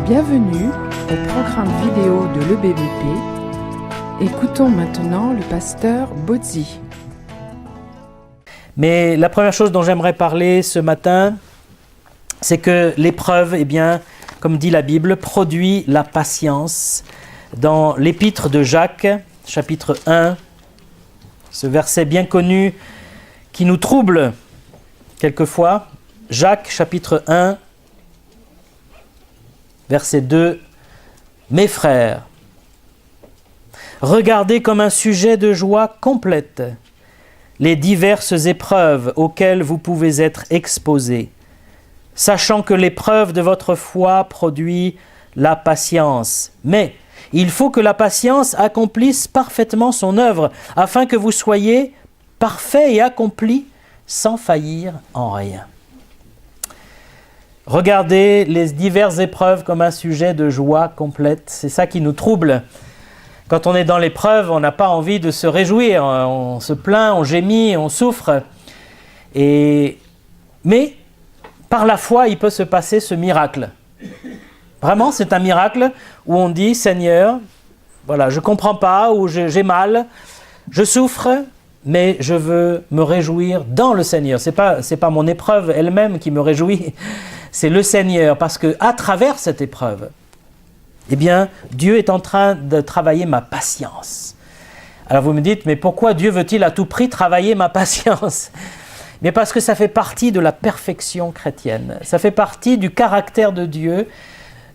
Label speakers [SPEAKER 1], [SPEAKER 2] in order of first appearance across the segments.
[SPEAKER 1] Bienvenue au programme vidéo de l'EBVP. Écoutons maintenant le pasteur Bozzi.
[SPEAKER 2] Mais la première chose dont j'aimerais parler ce matin, c'est que l'épreuve, comme dit la Bible, produit la patience. Dans l'épître de Jacques, chapitre 1, ce verset bien connu qui nous trouble quelquefois, Jacques, chapitre 1, verset 2, « Mes frères, regardez comme un sujet de joie complète les diverses épreuves auxquelles vous pouvez être exposés, sachant que l'épreuve de votre foi produit la patience. Mais il faut que la patience accomplisse parfaitement son œuvre, afin que vous soyez parfaits et accomplis sans faillir en rien. » Regardez les diverses épreuves comme un sujet de joie complète. C'est ça qui nous trouble. Quand on est dans l'épreuve, on n'a pas envie de se réjouir. On se plaint, on gémit, on souffre. Mais par la foi, il peut se passer ce miracle. Vraiment, c'est un miracle où on dit « Seigneur, voilà, je ne comprends pas, ou j'ai mal, je souffre, mais je veux me réjouir dans le Seigneur. » C'est pas mon épreuve elle-même qui me réjouit, c'est le Seigneur, parce qu'à travers cette épreuve, Dieu est en train de travailler ma patience. Alors vous me dites, mais pourquoi Dieu veut-il à tout prix travailler ma patience ? Mais parce que ça fait partie de la perfection chrétienne, ça fait partie du caractère de Dieu.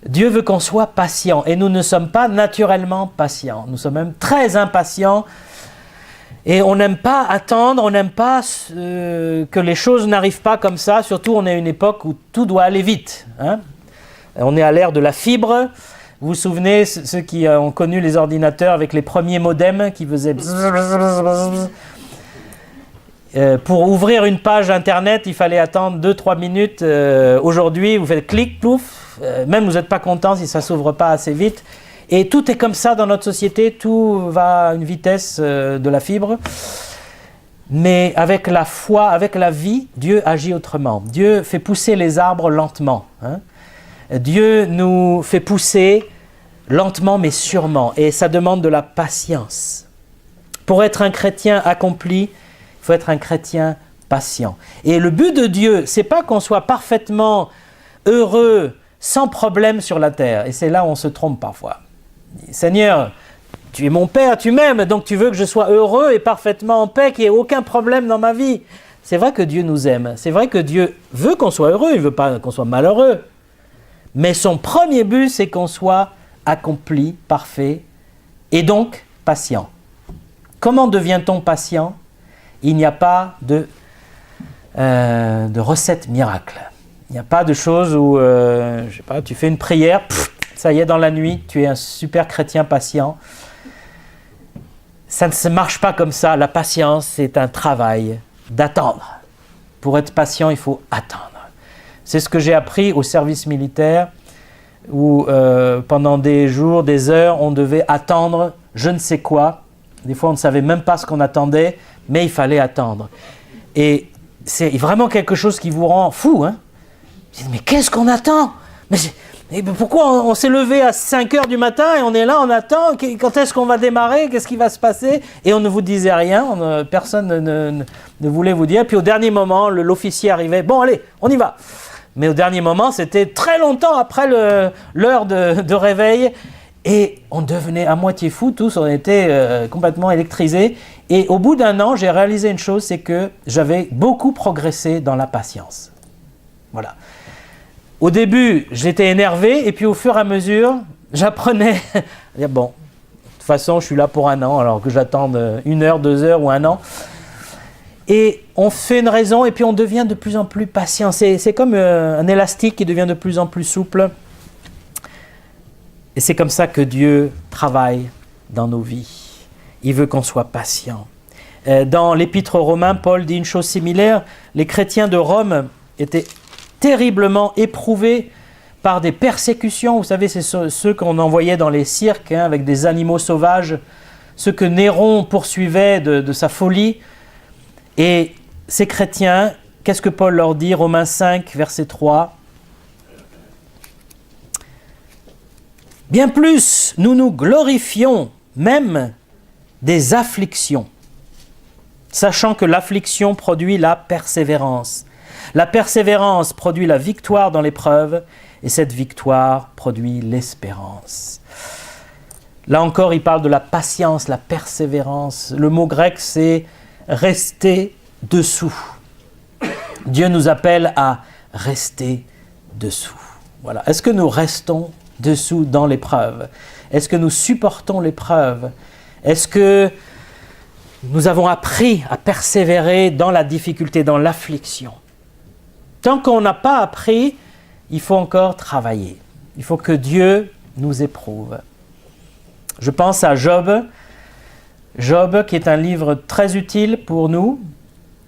[SPEAKER 2] Dieu veut qu'on soit patient, et nous ne sommes pas naturellement patients, nous sommes même très impatients. Et on n'aime pas attendre, on n'aime pas que les choses n'arrivent pas comme ça. Surtout, on est à une époque où tout doit aller vite. On est à l'ère de la fibre. Vous vous souvenez, ceux qui ont connu les ordinateurs avec les premiers modems qui faisaient... Pour ouvrir une page Internet, il fallait attendre 2-3 minutes. Aujourd'hui, vous faites clic, plouf. Même vous n'êtes pas content si ça ne s'ouvre pas assez vite. Et tout est comme ça dans notre société, tout va à une vitesse de la fibre. Mais avec la foi, avec la vie, Dieu agit autrement. Dieu fait pousser les arbres lentement. Dieu nous fait pousser lentement mais sûrement. Et ça demande de la patience. Pour être un chrétien accompli, il faut être un chrétien patient. Et le but de Dieu, c'est pas qu'on soit parfaitement heureux, sans problème sur la terre. Et c'est là où on se trompe parfois. Seigneur, tu es mon Père, tu m'aimes, donc tu veux que je sois heureux et parfaitement en paix, qu'il n'y ait aucun problème dans ma vie. C'est vrai que Dieu nous aime, c'est vrai que Dieu veut qu'on soit heureux, il ne veut pas qu'on soit malheureux. Mais son premier but, c'est qu'on soit accompli, parfait, et donc patient. Comment devient-on patient ? Il n'y a pas de recette miracle. Il n'y a pas de chose où, tu fais une prière, ça y est, dans la nuit, tu es un super chrétien patient. Ça ne se marche pas comme ça. La patience, c'est un travail d'attendre. Pour être patient, il faut attendre. C'est ce que j'ai appris au service militaire, où pendant des jours, des heures, on devait attendre je ne sais quoi. Des fois, on ne savait même pas ce qu'on attendait, mais il fallait attendre. Et c'est vraiment quelque chose qui vous rend fou. Mais qu'est-ce qu'on attend ? Mais pourquoi on s'est levé à 5h du matin et on est là, on attend, quand est-ce qu'on va démarrer, qu'est-ce qui va se passer ? Et on ne vous disait rien, personne ne voulait vous dire. Puis au dernier moment, l'officier arrivait, bon allez, on y va. Mais au dernier moment, c'était très longtemps après l'heure de réveil et on devenait à moitié fous tous, on était complètement électrisés. Et au bout d'un an, j'ai réalisé une chose, c'est que j'avais beaucoup progressé dans la patience. Voilà. Au début, j'étais énervé, et puis au fur et à mesure, j'apprenais à dire, bon, de toute façon, je suis là pour un an, alors que j'attende 1 heure, 2 heures ou 1 an. Et on fait une raison, et puis on devient de plus en plus patient. C'est comme un élastique qui devient de plus en plus souple. Et c'est comme ça que Dieu travaille dans nos vies. Il veut qu'on soit patient. Dans l'épître aux Romains, Paul dit une chose similaire. Les chrétiens de Rome étaient terriblement éprouvés par des persécutions. Vous savez, c'est ceux qu'on envoyait dans les cirques avec des animaux sauvages, ceux que Néron poursuivait de sa folie. Et ces chrétiens, qu'est-ce que Paul leur dit ? Romains 5, verset 3. Bien plus, nous nous glorifions même des afflictions, sachant que l'affliction produit la persévérance. La persévérance produit la victoire dans l'épreuve, et cette victoire produit l'espérance. Là encore, il parle de la patience, la persévérance. Le mot grec, c'est rester dessous. Dieu nous appelle à rester dessous. Voilà. Est-ce que nous restons dessous dans l'épreuve? Est-ce que nous supportons l'épreuve? Est-ce que nous avons appris à persévérer dans la difficulté, dans l'affliction? Tant qu'on n'a pas appris, il faut encore travailler. Il faut que Dieu nous éprouve. Je pense à Job. Job, qui est un livre très utile pour nous.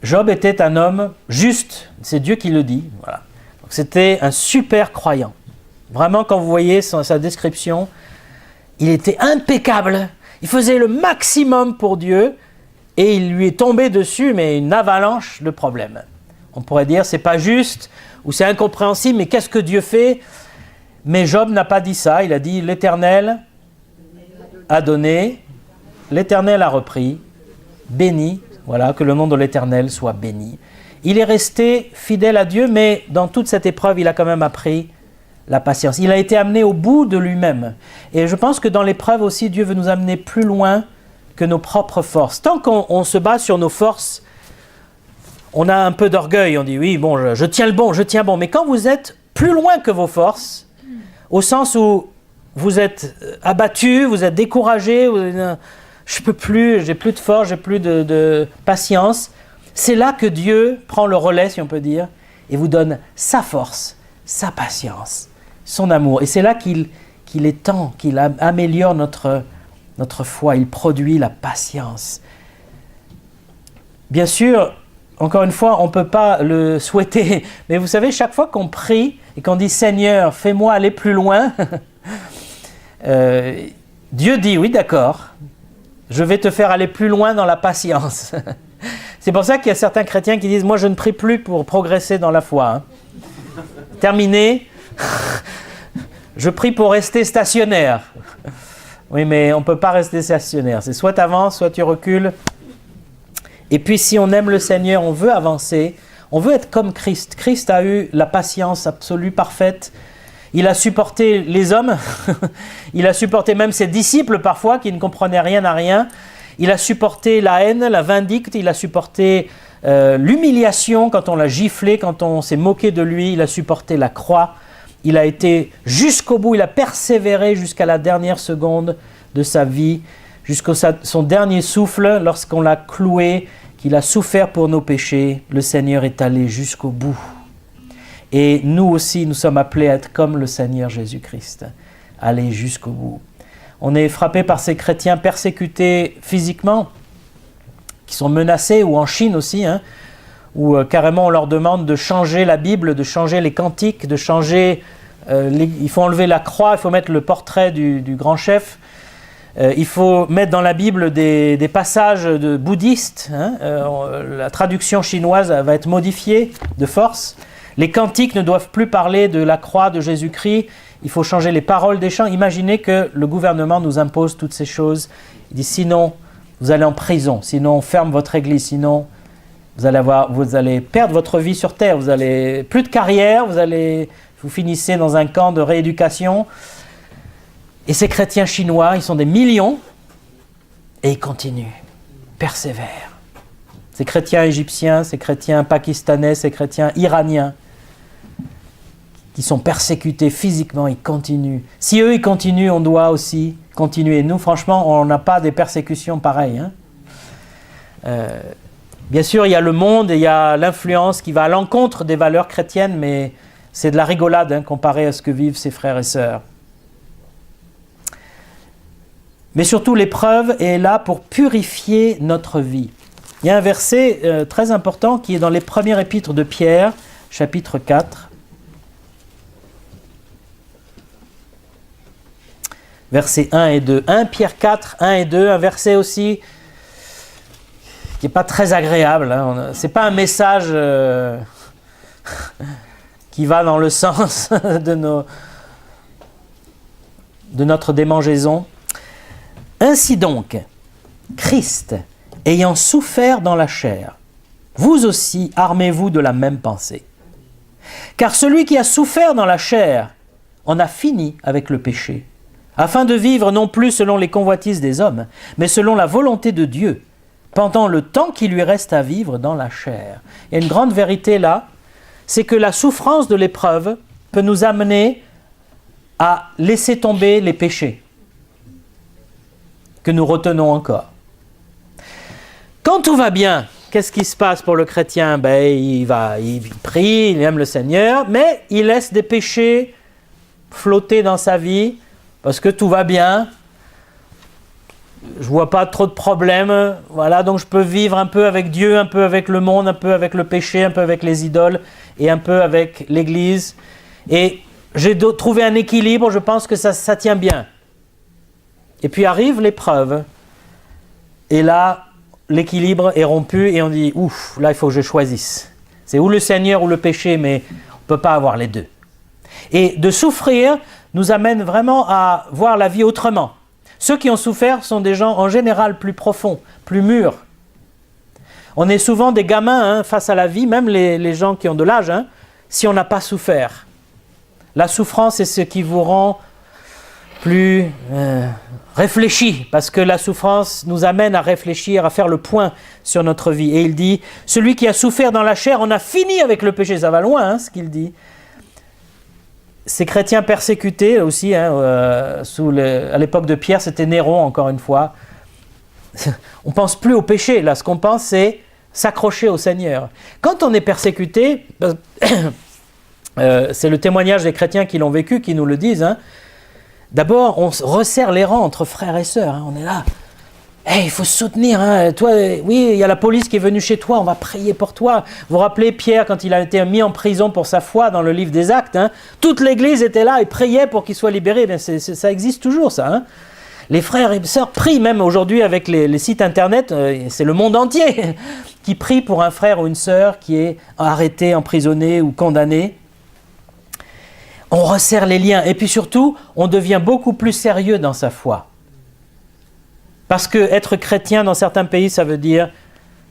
[SPEAKER 2] Job était un homme juste, c'est Dieu qui le dit. Voilà. Donc, c'était un super croyant. Vraiment, quand vous voyez sa description, il était impeccable. Il faisait le maximum pour Dieu et il lui est tombé dessus, mais une avalanche de problèmes. On pourrait dire, c'est pas juste ou c'est incompréhensible, mais qu'est-ce que Dieu fait? Mais Job n'a pas dit ça. Il a dit, l'Éternel a donné, l'Éternel a repris, béni. Voilà, que le nom de l'Éternel soit béni. Il est resté fidèle à Dieu, mais dans toute cette épreuve, il a quand même appris la patience. Il a été amené au bout de lui-même. Et je pense que dans l'épreuve aussi, Dieu veut nous amener plus loin que nos propres forces. Tant qu'on se base sur nos forces, on a un peu d'orgueil. On dit, oui, bon, je tiens le bon, je tiens bon. Mais quand vous êtes plus loin que vos forces, au sens où vous êtes abattu, vous êtes découragé, je peux plus, j'ai plus de force, j'ai plus de patience. C'est là que Dieu prend le relais, si on peut dire, et vous donne sa force, sa patience, son amour. Et c'est là qu'il est temps, qu'il améliore notre foi, il produit la patience. Bien sûr, encore une fois, on ne peut pas le souhaiter, mais vous savez, chaque fois qu'on prie et qu'on dit « Seigneur, fais-moi aller plus loin », Dieu dit « Oui, d'accord, je vais te faire aller plus loin dans la patience. » C'est pour ça qu'il y a certains chrétiens qui disent « Moi, je ne prie plus pour progresser dans la foi. Hein. Terminé, je prie pour rester stationnaire. » Oui, mais on ne peut pas rester stationnaire. C'est soit tu avances, soit tu recules. Et puis, si on aime le Seigneur, on veut avancer. On veut être comme Christ. Christ a eu la patience absolue, parfaite. Il a supporté les hommes. Il a supporté même ses disciples parfois qui ne comprenaient rien à rien. Il a supporté la haine, la vindicte. Il a supporté l'humiliation quand on l'a giflé, quand on s'est moqué de lui. Il a supporté la croix. Il a été jusqu'au bout. Il a persévéré jusqu'à la dernière seconde de sa vie, jusqu'à son dernier souffle lorsqu'on l'a cloué, qu'il a souffert pour nos péchés. Le Seigneur est allé jusqu'au bout. Et nous aussi, nous sommes appelés à être comme le Seigneur Jésus-Christ, aller jusqu'au bout. On est frappé par ces chrétiens persécutés physiquement, qui sont menacés, ou en Chine aussi, hein, où carrément on leur demande de changer la Bible, de changer les cantiques, de changer... il faut enlever la croix, il faut mettre le portrait du grand chef. Il faut mettre dans la Bible des passages de bouddhistes. Hein, la traduction chinoise va être modifiée de force. Les cantiques ne doivent plus parler de la croix de Jésus-Christ. Il faut changer les paroles des chants. Imaginez que le gouvernement nous impose toutes ces choses. Il dit sinon, vous allez en prison. Sinon, on ferme votre église. Sinon, vous allez perdre votre vie sur terre. Vous allez plus de carrière. Vous finissez dans un camp de rééducation. Et ces chrétiens chinois, ils sont des millions. Et ils continuent, persévèrent. Ces chrétiens égyptiens, ces chrétiens pakistanais, ces chrétiens iraniens, qui sont persécutés physiquement, ils continuent. Si eux, ils continuent, on doit aussi continuer. Nous, franchement, on n'a pas des persécutions pareilles. Hein. Bien sûr, il y a le monde et il y a l'influence qui va à l'encontre des valeurs chrétiennes, mais c'est de la rigolade hein, comparé à ce que vivent ses frères et sœurs. Mais surtout, l'épreuve est là pour purifier notre vie. Il y a un verset très important qui est dans les premières épîtres de Pierre, chapitre 4. Versets 1 et 2. 1 Pierre 4, 1 et 2, un verset aussi qui n'est pas très agréable. Hein. Ce n'est pas un message qui va dans le sens de de notre démangeaison. Ainsi donc, Christ, ayant souffert dans la chair, vous aussi armez-vous de la même pensée. Car celui qui a souffert dans la chair en a fini avec le péché, afin de vivre non plus selon les convoitises des hommes, mais selon la volonté de Dieu, pendant le temps qui lui reste à vivre dans la chair. Il y a une grande vérité là, c'est que la souffrance de l'épreuve peut nous amener à laisser tomber les péchés que nous retenons encore. Quand tout va bien, qu'est-ce qui se passe pour le chrétien? Il prie, il aime le Seigneur, mais il laisse des péchés flotter dans sa vie parce que tout va bien. Je vois pas trop de problèmes, voilà, donc je peux vivre un peu avec Dieu, un peu avec le monde, un peu avec le péché, un peu avec les idoles et un peu avec l'Église. Et j'ai trouvé un équilibre, je pense que ça tient bien. Et puis arrive l'épreuve, et là, l'équilibre est rompu et on dit, ouf, là il faut que je choisisse. C'est ou le Seigneur ou le péché, mais on ne peut pas avoir les deux. Et de souffrir nous amène vraiment à voir la vie autrement. Ceux qui ont souffert sont des gens en général plus profonds, plus mûrs. On est souvent des gamins face à la vie, même les gens qui ont de l'âge, si on n'a pas souffert. La souffrance est ce qui vous rend plus réfléchi, parce que la souffrance nous amène à réfléchir, à faire le point sur notre vie. Et il dit, celui qui a souffert dans la chair, on a fini avec le péché. Ça va loin, ce qu'il dit. Ces chrétiens persécutés aussi, à l'époque de Pierre, c'était Néron, encore une fois. On ne pense plus au péché, là, ce qu'on pense, c'est s'accrocher au Seigneur. Quand on est persécuté, c'est le témoignage des chrétiens qui l'ont vécu, qui nous le disent, d'abord, on resserre les rangs entre frères et sœurs. On est là. Hey, il faut se soutenir. Toi, oui, il y a la police qui est venue chez toi. On va prier pour toi. Vous vous rappelez Pierre quand il a été mis en prison pour sa foi dans le livre des Actes. Toute l'Église était là et priait pour qu'il soit libéré. Bien, ça existe toujours, ça. Les frères et sœurs prient même aujourd'hui avec les sites internet. C'est le monde entier qui prie pour un frère ou une sœur qui est arrêté, emprisonné ou condamné. On resserre les liens et puis surtout, on devient beaucoup plus sérieux dans sa foi. Parce que être chrétien dans certains pays, ça veut dire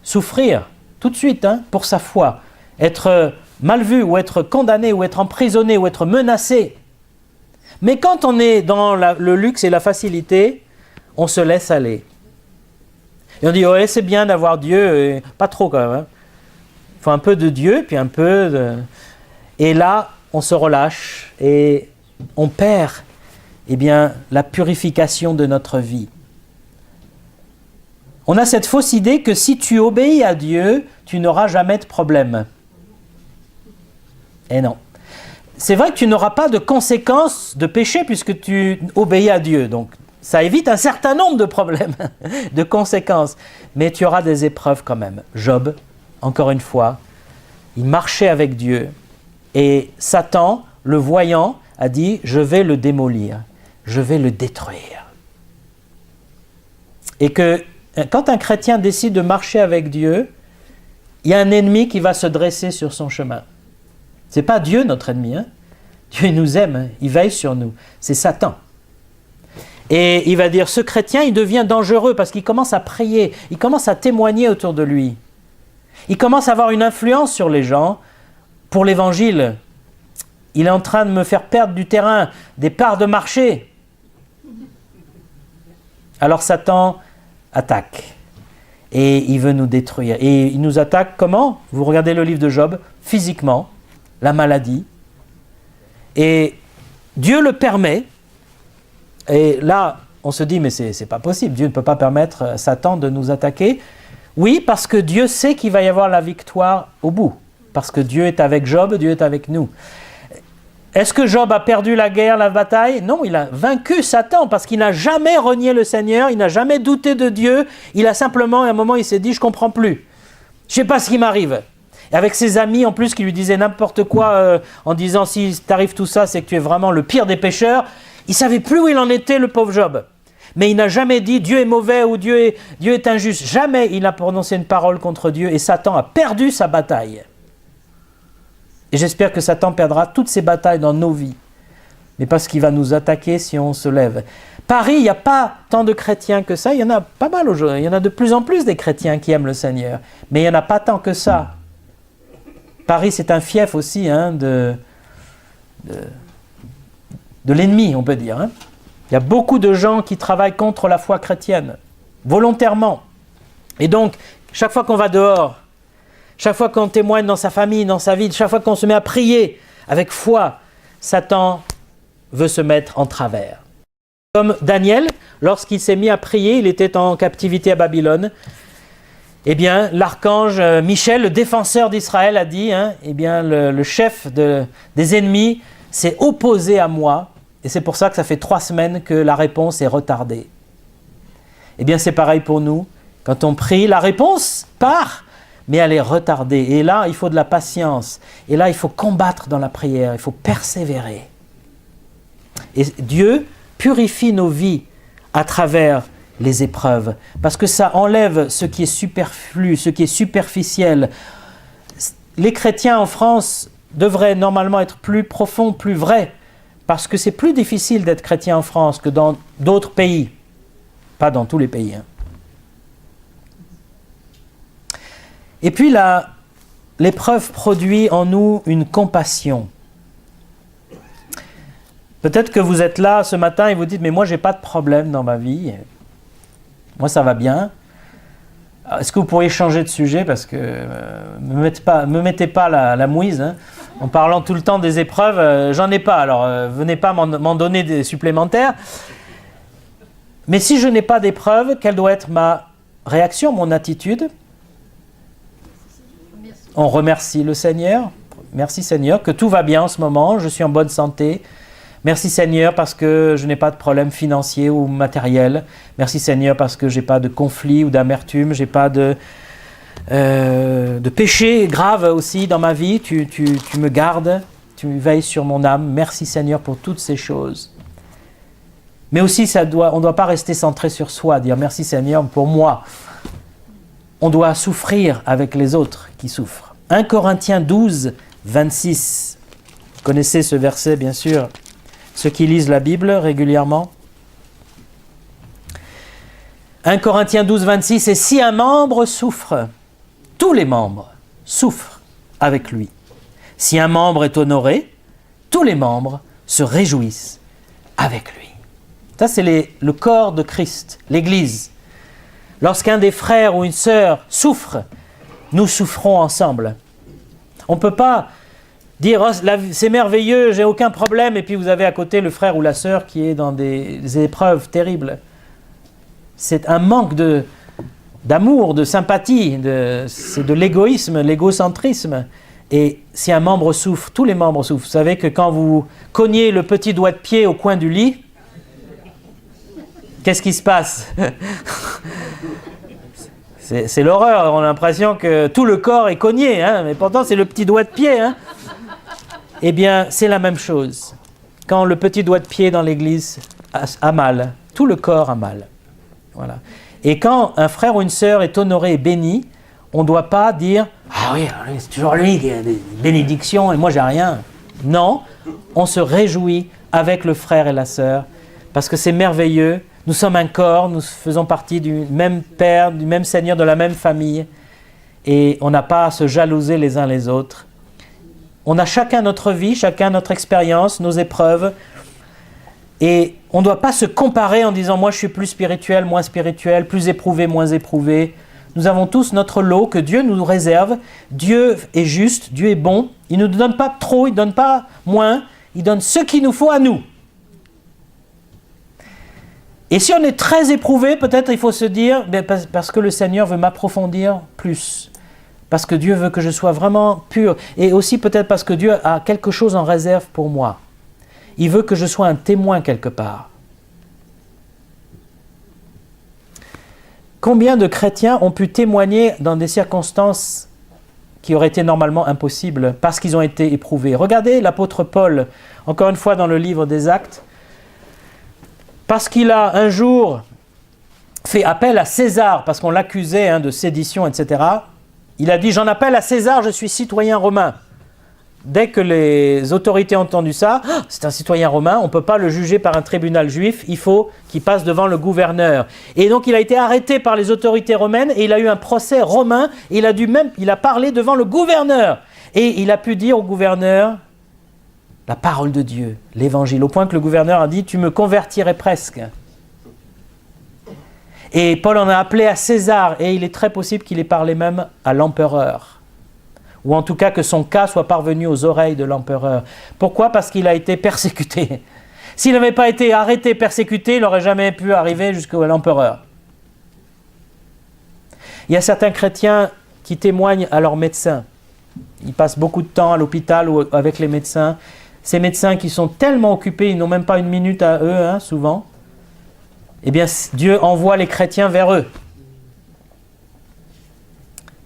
[SPEAKER 2] souffrir tout de suite pour sa foi. Être mal vu ou être condamné ou être emprisonné ou être menacé. Mais quand on est dans le luxe et la facilité, on se laisse aller. Et on dit, ouais, c'est bien d'avoir Dieu, pas trop quand même. Il faut un peu de Dieu, puis un peu de... Et là, on se relâche et on perd la purification de notre vie. On a cette fausse idée que si tu obéis à Dieu, tu n'auras jamais de problème. Et non. C'est vrai que tu n'auras pas de conséquences de péché puisque tu obéis à Dieu. Donc, ça évite un certain nombre de problèmes, de conséquences. Mais tu auras des épreuves quand même. Job, encore une fois, il marchait avec Dieu. Et Satan, le voyant, a dit « Je vais le démolir, je vais le détruire. » Et que quand un chrétien décide de marcher avec Dieu, il y a un ennemi qui va se dresser sur son chemin. Ce n'est pas Dieu notre ennemi. Dieu nous aime, il veille sur nous. C'est Satan. Et il va dire, ce chrétien, il devient dangereux parce qu'il commence à prier, il commence à témoigner autour de lui. Il commence à avoir une influence sur les gens pour l'évangile. Il est en train de me faire perdre du terrain, des parts de marché. Alors Satan attaque et il veut nous détruire. Et il nous attaque comment? Vous regardez le livre de Job, physiquement, la maladie. Et Dieu le permet. Et là, on se dit, mais c'est pas possible. Dieu ne peut pas permettre Satan de nous attaquer. Oui, parce que Dieu sait qu'il va y avoir la victoire au bout. Parce que Dieu est avec Job, Dieu est avec nous. Est-ce que Job a perdu la guerre, la bataille? Non, il a vaincu Satan parce qu'il n'a jamais renié le Seigneur, il n'a jamais douté de Dieu. Il a simplement, à un moment, il s'est dit, je ne comprends plus. Je ne sais pas ce qui m'arrive. Et avec ses amis, en plus, qui lui disaient n'importe quoi en disant, si t'arrive tout ça, c'est que tu es vraiment le pire des pécheurs. Il ne savait plus où il en était, le pauvre Job. Mais il n'a jamais dit, Dieu est mauvais ou Dieu est injuste. Jamais il n'a prononcé une parole contre Dieu et Satan a perdu sa bataille. Et j'espère que Satan perdra toutes ses batailles dans nos vies. mais parce qu'il va nous attaquer si on se lève. Paris, il n'y a pas tant de chrétiens que ça, il y en a pas mal aujourd'hui, il y en a de plus en plus des chrétiens qui aiment le Seigneur, mais il n'y en a pas tant que ça. Paris, c'est un fief aussi de l'ennemi, on peut dire. Hein. Il y a beaucoup de gens qui travaillent contre la foi chrétienne, volontairement. Et donc, chaque fois qu'on va dehors, chaque fois qu'on témoigne dans sa famille, dans sa vie, chaque fois qu'on se met à prier avec foi, Satan veut se mettre en travers. Comme Daniel, lorsqu'il s'est mis à prier, il était en captivité à Babylone. Eh bien, l'archange Michel, le défenseur d'Israël, a dit, eh bien, le chef des ennemis s'est opposé à moi, et c'est pour ça que ça fait 3 semaines que la réponse est retardée. Eh bien, c'est pareil pour nous. Quand on prie, la réponse part, mais elle est retardée. Et là, il faut de la patience. Et là, il faut combattre dans la prière, il faut persévérer. Et Dieu purifie nos vies à travers les épreuves, parce que ça enlève ce qui est superflu, ce qui est superficiel. Les chrétiens en France devraient normalement être plus profonds, plus vrais, parce que c'est plus difficile d'être chrétien en France que dans d'autres pays. Pas dans tous les pays. Et puis l'épreuve produit en nous une compassion. Peut-être que vous êtes là ce matin et vous dites « Mais moi, je n'ai pas de problème dans ma vie. Moi, ça va bien. » Est-ce que vous pourriez changer de sujet? Parce que me mettez pas la mouise. En parlant tout le temps des épreuves, j'en ai pas. Alors, venez pas m'en donner des supplémentaires. Mais si je n'ai pas d'épreuve, quelle doit être ma réaction, mon attitude? On remercie le Seigneur. Merci Seigneur que tout va bien en ce moment, je suis en bonne santé. Merci Seigneur parce que je n'ai pas de problème financier ou matériel. Merci Seigneur parce que je n'ai pas de conflit ou d'amertume, je n'ai pas de péché grave aussi dans ma vie. Tu me gardes, tu veilles sur mon âme. Merci Seigneur pour toutes ces choses. Mais aussi, on ne doit pas rester centré sur soi, dire merci Seigneur pour moi. On doit souffrir avec les autres qui souffrent. 1 Corinthiens 12, 26. Vous connaissez ce verset, bien sûr, ceux qui lisent la Bible régulièrement. 1 Corinthiens 12, 26. Et si un membre souffre, tous les membres souffrent avec lui. Si un membre est honoré, tous les membres se réjouissent avec lui. Ça, c'est le corps de Christ, l'Église. Lorsqu'un des frères ou une sœur souffre, nous souffrons ensemble. On ne peut pas dire oh, c'est merveilleux, j'ai aucun problème, et puis vous avez à côté le frère ou la sœur qui est dans des épreuves terribles. C'est un manque d'amour, de sympathie, c'est de l'égoïsme, l'égocentrisme. Et si un membre souffre, tous les membres souffrent. Vous savez que quand vous cognez le petit doigt de pied au coin du lit, qu'est-ce qui se passe? C'est l'horreur, on a l'impression que tout le corps est cogné, mais pourtant c'est le petit doigt de pied. Eh bien, c'est la même chose. Quand le petit doigt de pied dans l'église a mal, tout le corps a mal. Voilà. Et quand un frère ou une sœur est honoré et béni, on ne doit pas dire « Ah oui, c'est toujours lui qui a des bénédictions et moi j'ai rien ». Non, on se réjouit avec le frère et la sœur parce que c'est merveilleux. Nous sommes un corps, nous faisons partie du même Père, du même Seigneur, de la même famille. Et on n'a pas à se jalouser les uns les autres. On a chacun notre vie, chacun notre expérience, nos épreuves. Et on ne doit pas se comparer en disant « moi je suis plus spirituel, moins spirituel, plus éprouvé, moins éprouvé ». Nous avons tous notre lot que Dieu nous réserve. Dieu est juste, Dieu est bon. Il ne nous donne pas trop, il ne donne pas moins. Il donne ce qu'il nous faut à nous. Et si on est très éprouvé, peut-être il faut se dire, parce que le Seigneur veut m'approfondir plus. Parce que Dieu veut que je sois vraiment pur. Et aussi peut-être parce que Dieu a quelque chose en réserve pour moi. Il veut que je sois un témoin quelque part. Combien de chrétiens ont pu témoigner dans des circonstances qui auraient été normalement impossibles parce qu'ils ont été éprouvés? Regardez l'apôtre Paul, encore une fois dans le livre des Actes. Parce qu'il a un jour fait appel à César, parce qu'on l'accusait de sédition, etc. Il a dit « J'en appelle à César, je suis citoyen romain. » dès que les autorités ont entendu ça, ah, c'est un citoyen romain, on ne peut pas le juger par un tribunal juif, il faut qu'il passe devant le gouverneur. Et donc il a été arrêté par les autorités romaines et il a eu un procès romain, et il a parlé devant le gouverneur. Et il a pu dire au gouverneur la parole de Dieu, l'évangile, au point que le gouverneur a dit « tu me convertirais presque ». Et Paul en a appelé à César, et il est très possible qu'il ait parlé même à l'empereur. Ou en tout cas que son cas soit parvenu aux oreilles de l'empereur. Pourquoi ? Parce qu'il a été persécuté. S'il n'avait pas été arrêté, persécuté, il n'aurait jamais pu arriver jusqu'à l'empereur. Il y a certains chrétiens qui témoignent à leurs médecins. Ils passent beaucoup de temps à l'hôpital ou avec les médecins. Ces médecins qui sont tellement occupés, ils n'ont même pas une minute à eux, souvent. Eh bien, Dieu envoie les chrétiens vers eux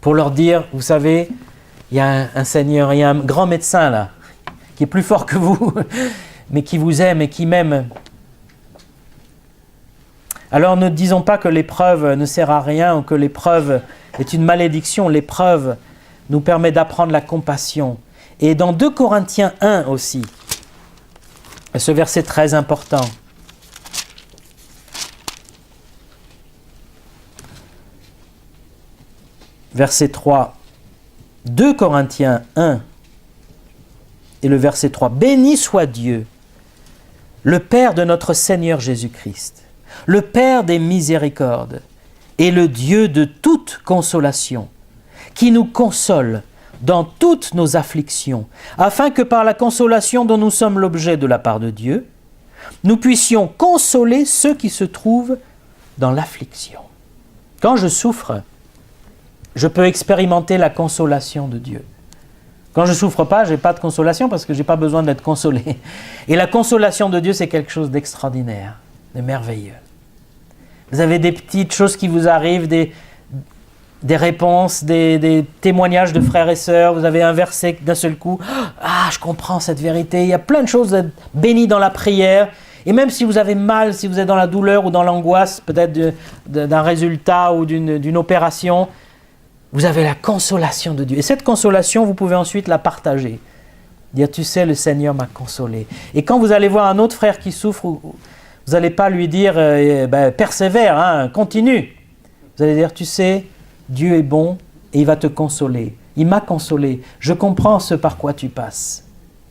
[SPEAKER 2] pour leur dire, vous savez, il y a un Seigneur, il y a un grand médecin là, qui est plus fort que vous, mais qui vous aime et qui m'aime. Alors ne disons pas que l'épreuve ne sert à rien ou que l'épreuve est une malédiction. L'épreuve nous permet d'apprendre la compassion. Et dans 2 Corinthiens 1 aussi, ce verset très important, verset 3, 2 Corinthiens 1 et le verset 3. « Béni soit Dieu, le Père de notre Seigneur Jésus-Christ, le Père des miséricordes et le Dieu de toute consolation, qui nous console dans toutes nos afflictions, afin que par la consolation dont nous sommes l'objet de la part de Dieu, nous puissions consoler ceux qui se trouvent dans l'affliction. » Quand je souffre, je peux expérimenter la consolation de Dieu. Quand je ne souffre pas, je n'ai pas de consolation parce que je n'ai pas besoin d'être consolé. Et la consolation de Dieu, c'est quelque chose d'extraordinaire, de merveilleux. Vous avez des petites choses qui vous arrivent, des réponses, des témoignages de frères et sœurs. Vous avez un verset d'un seul coup. Ah, je comprends cette vérité. Il y a plein de choses d'être bénies dans la prière. Et même si vous avez mal, si vous êtes dans la douleur ou dans l'angoisse, peut-être d'un résultat ou d'une opération, vous avez la consolation de Dieu. Et cette consolation, vous pouvez ensuite la partager. Dire, tu sais, le Seigneur m'a consolé. Et quand vous allez voir un autre frère qui souffre, vous n'allez pas lui dire, persévère, continue. Vous allez dire, tu sais, Dieu est bon et il va te consoler. Il m'a consolé. Je comprends ce par quoi tu passes.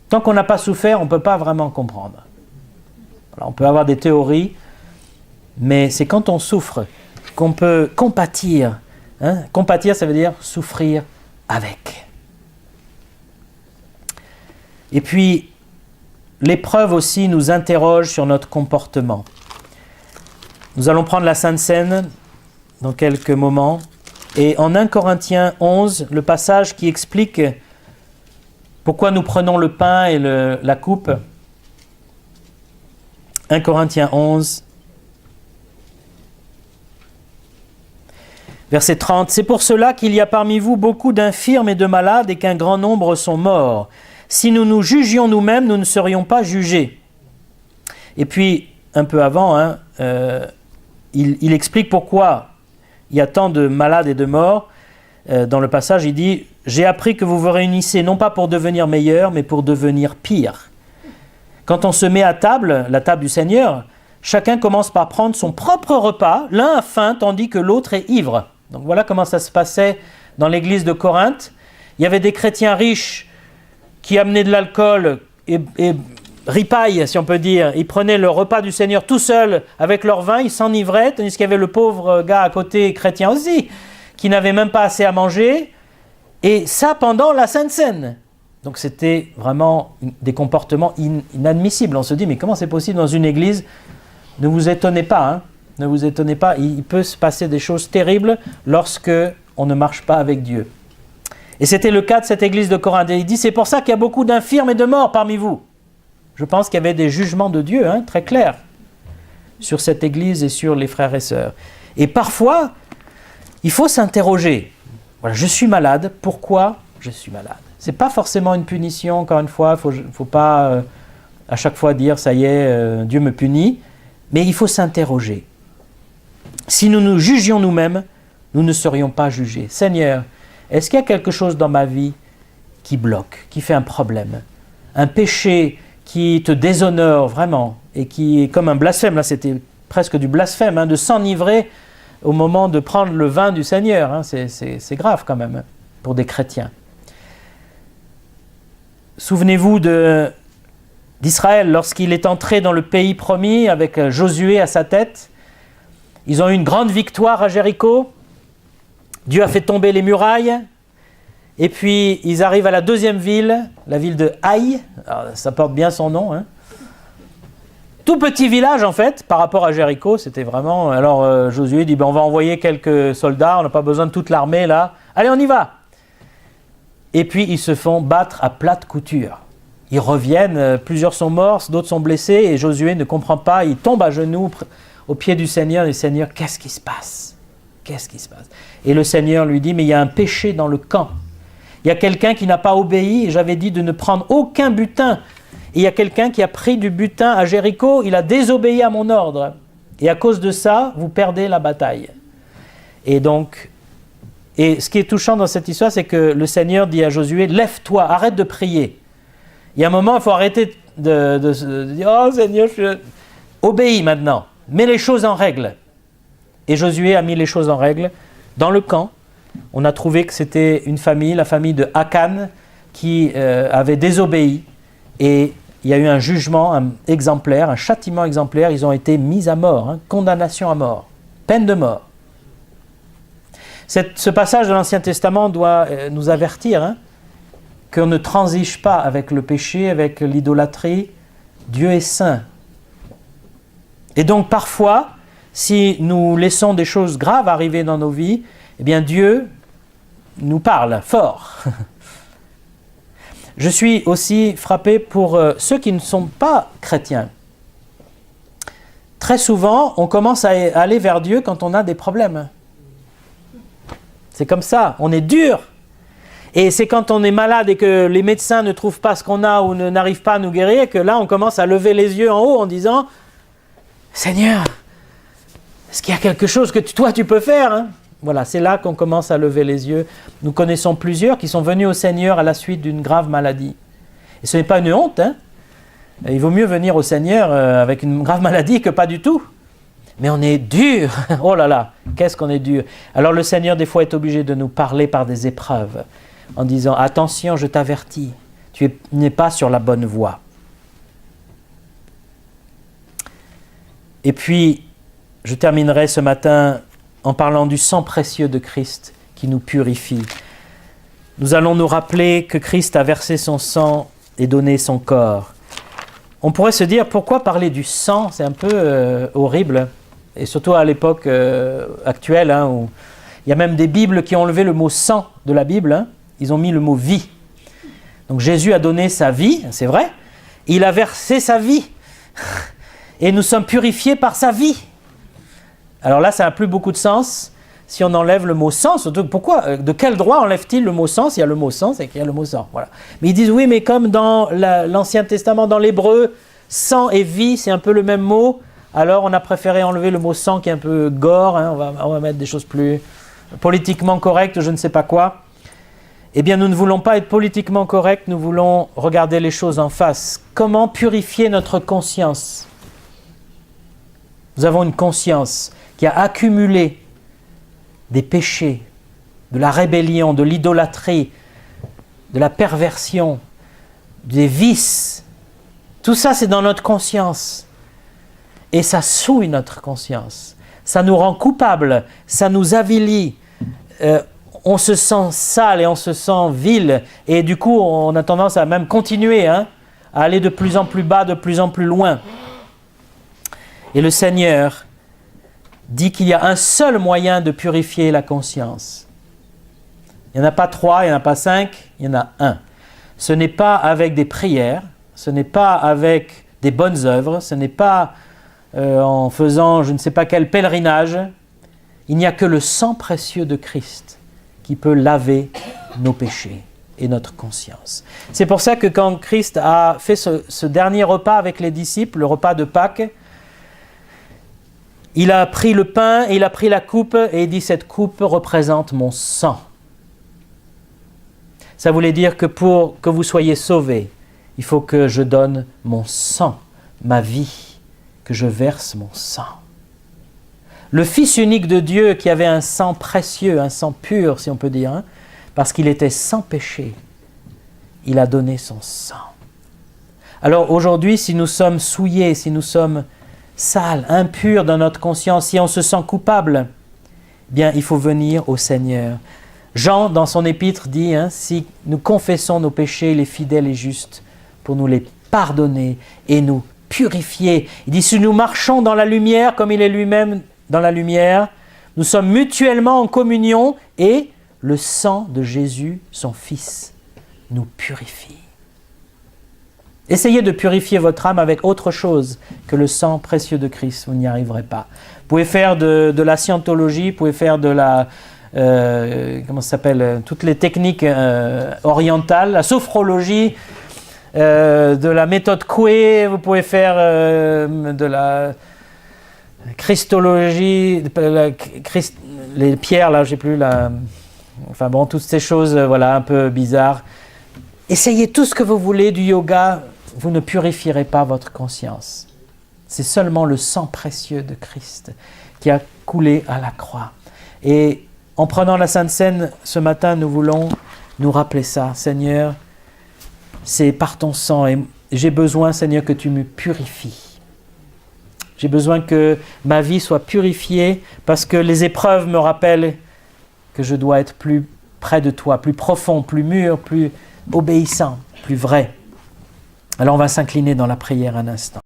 [SPEAKER 2] Tant qu'on n'a pas souffert, on ne peut pas vraiment comprendre. Alors, on peut avoir des théories, mais c'est quand on souffre qu'on peut compatir. Compatir, ça veut dire souffrir avec. Et puis, l'épreuve aussi nous interroge sur notre comportement. Nous allons prendre la Sainte Seine dans quelques moments. Et en 1 Corinthiens 11, le passage qui explique pourquoi nous prenons le pain et la coupe. 1 Corinthiens 11, verset 30. « C'est pour cela qu'il y a parmi vous beaucoup d'infirmes et de malades et qu'un grand nombre sont morts. Si nous nous jugions nous-mêmes, nous ne serions pas jugés. » Et puis, un peu avant, il explique pourquoi il y a tant de malades et de morts. Dans le passage, il dit « J'ai appris que vous vous réunissez non pas pour devenir meilleurs, mais pour devenir pires. » Quand on se met à table, la table du Seigneur, chacun commence par prendre son propre repas, l'un a faim tandis que l'autre est ivre. Donc voilà comment ça se passait dans l'église de Corinthe. Il y avait des chrétiens riches qui amenaient de l'alcool et ripaille, si on peut dire. Ils prenaient le repas du Seigneur tout seuls avec leur vin, ils s'enivraient, tandis qu'il y avait le pauvre gars à côté, chrétien aussi, qui n'avait même pas assez à manger. Et ça pendant la Sainte Seine. Donc c'était vraiment des comportements inadmissibles. On se dit, mais comment c'est possible dans une église ? Ne vous étonnez pas, ne vous étonnez pas. Il peut se passer des choses terribles lorsque on ne marche pas avec Dieu. Et c'était le cas de cette église de Corinthe. Et il dit, c'est pour ça qu'il y a beaucoup d'infirmes et de morts parmi vous. Je pense qu'il y avait des jugements de Dieu, très clairs, sur cette église et sur les frères et sœurs. Et parfois, il faut s'interroger. Voilà, je suis malade, pourquoi je suis malade ? Ce n'est pas forcément une punition, encore une fois, il ne faut pas à chaque fois dire, ça y est, Dieu me punit, mais il faut s'interroger. Si nous nous jugions nous-mêmes, nous ne serions pas jugés. Seigneur, est-ce qu'il y a quelque chose dans ma vie qui bloque, qui fait un problème. Un péché qui te déshonore vraiment et qui est comme un blasphème. Là, c'était presque du blasphème, hein, de s'enivrer au moment de prendre le vin du Seigneur. Hein. C'est grave quand même, hein, pour des chrétiens. Souvenez-vous d'Israël, lorsqu'il est entré dans le pays promis avec Josué à sa tête. Ils ont eu une grande victoire à Jéricho. Dieu a fait tomber les murailles. Et puis, ils arrivent à la deuxième ville, la ville de Haï. Alors, ça porte bien son nom. Hein. Tout petit village, en fait, par rapport à Jéricho. C'était vraiment... Alors, Josué dit, on va envoyer quelques soldats. On n'a pas besoin de toute l'armée, là. Allez, on y va. Et puis, ils se font battre à plate couture. Ils reviennent. Plusieurs sont morts, d'autres sont blessés. Et Josué ne comprend pas. Il tombe à genoux au pied du Seigneur. Et Seigneur, qu'est-ce qui se passe? Qu'est-ce qui se passe? Et le Seigneur lui dit, mais il y a un péché dans le camp. Il y a quelqu'un qui n'a pas obéi, et j'avais dit de ne prendre aucun butin. Et il y a quelqu'un qui a pris du butin à Jéricho, il a désobéi à mon ordre. Et à cause de ça, vous perdez la bataille. Et ce qui est touchant dans cette histoire, c'est que le Seigneur dit à Josué, lève-toi, arrête de prier. Il y a un moment, il faut arrêter de dire, oh Seigneur, obéis maintenant, mets les choses en règle. Et Josué a mis les choses en règle dans le camp. On a trouvé que c'était une famille, la famille de Akan, qui avait désobéi. Et il y a eu un jugement exemplaire, un châtiment exemplaire. Ils ont été mis à mort, hein, condamnation à mort, peine de mort. Ce passage de l'Ancien Testament doit nous avertir, hein, qu'on ne transige pas avec le péché, avec l'idolâtrie. Dieu est saint. Et donc parfois, si nous laissons des choses graves arriver dans nos vies, eh bien Dieu nous parle fort. Je suis aussi frappé pour ceux qui ne sont pas chrétiens. Très souvent, on commence à aller vers Dieu quand on a des problèmes. C'est comme ça, on est dur. Et c'est quand on est malade et que les médecins ne trouvent pas ce qu'on a ou n'arrivent pas à nous guérir que là, on commence à lever les yeux en haut en disant « Seigneur, est-ce qu'il y a quelque chose que toi tu peux faire, hein ?» Voilà, c'est là qu'on commence à lever les yeux. Nous connaissons plusieurs qui sont venus au Seigneur à la suite d'une grave maladie. Et ce n'est pas une honte, hein. Il vaut mieux venir au Seigneur avec une grave maladie que pas du tout. Mais on est dur. Oh là là, qu'est-ce qu'on est dur. Alors le Seigneur, des fois, est obligé de nous parler par des épreuves, en disant « Attention, je t'avertis, tu n'es pas sur la bonne voie. » Et puis, je terminerai ce matin en parlant du sang précieux de Christ qui nous purifie. Nous allons nous rappeler que Christ a versé son sang et donné son corps. On pourrait se dire, pourquoi parler du sang? C'est un peu horrible, et surtout à l'époque actuelle, hein, où il y a même des Bibles qui ont enlevé le mot sang de la Bible, hein, ils ont mis le mot vie. Donc Jésus a donné sa vie, c'est vrai, il a versé sa vie, et nous sommes purifiés par sa vie. Alors là, ça n'a plus beaucoup de sens si on enlève le mot sang. Surtout, pourquoi? De quel droit enlève-t-il le mot sang? S'il y a le mot sang, c'est qu'il y a le mot sang. Voilà. Mais ils disent, oui, mais comme dans l'Ancien Testament, dans l'hébreu, sang et vie, c'est un peu le même mot. Alors, on a préféré enlever le mot sang qui est un peu gore. Hein, on va mettre des choses plus politiquement correctes, je ne sais pas quoi. Eh bien, nous ne voulons pas être politiquement corrects, nous voulons regarder les choses en face. Comment purifier notre conscience? Nous avons une conscience qui a accumulé des péchés, de la rébellion, de l'idolâtrie, de la perversion, des vices. Tout ça, c'est dans notre conscience. Et ça souille notre conscience. Ça nous rend coupables, ça nous avilit. On se sent sale et on se sent vil. Et du coup, on a tendance à même continuer, hein, à aller de plus en plus bas, de plus en plus loin. Et le Seigneur dit qu'il y a un seul moyen de purifier la conscience. Il n'y en a pas 3, il n'y en a pas 5, il y en a un. Ce n'est pas avec des prières, ce n'est pas avec des bonnes œuvres, ce n'est pas en faisant je ne sais pas quel pèlerinage. Il n'y a que le sang précieux de Christ qui peut laver nos péchés et notre conscience. C'est pour ça que quand Christ a fait ce dernier repas avec les disciples, le repas de Pâques, il a pris le pain et il a pris la coupe et il dit « Cette coupe représente mon sang. » Ça voulait dire que pour que vous soyez sauvés, il faut que je donne mon sang, ma vie, que je verse mon sang. Le Fils unique de Dieu qui avait un sang précieux, un sang pur si on peut dire, hein, parce qu'il était sans péché, il a donné son sang. Alors aujourd'hui, si nous sommes souillés, si nous sommes sales, impurs dans notre conscience, si on se sent coupable, bien il faut venir au Seigneur. Jean, dans son épître, dit, hein, si nous confessons nos péchés, il est fidèle et juste pour nous les pardonner et nous purifier. Il dit, si nous marchons dans la lumière comme il est lui-même dans la lumière, nous sommes mutuellement en communion et le sang de Jésus, son Fils, nous purifie. Essayez de purifier votre âme avec autre chose que le sang précieux de Christ, vous n'y arriverez pas. Vous pouvez faire de la scientologie, vous pouvez faire de la... comment ça s'appelle, toutes les techniques orientales, la sophrologie, de la méthode Coué, vous pouvez faire de la christologie, les pierres là, je sais plus, enfin bon, toutes ces choses voilà, un peu bizarres. Essayez tout ce que vous voulez du yoga, vous ne purifierez pas votre conscience. C'est seulement le sang précieux de Christ qui a coulé à la croix. Et en prenant la Sainte Seine ce matin, nous voulons nous rappeler ça. Seigneur, c'est par ton sang et j'ai besoin, Seigneur, que tu me purifies. J'ai besoin que ma vie soit purifiée parce que les épreuves me rappellent que je dois être plus près de toi, plus profond, plus mûr, plus obéissant, plus vrai. Alors on va s'incliner dans la prière un instant.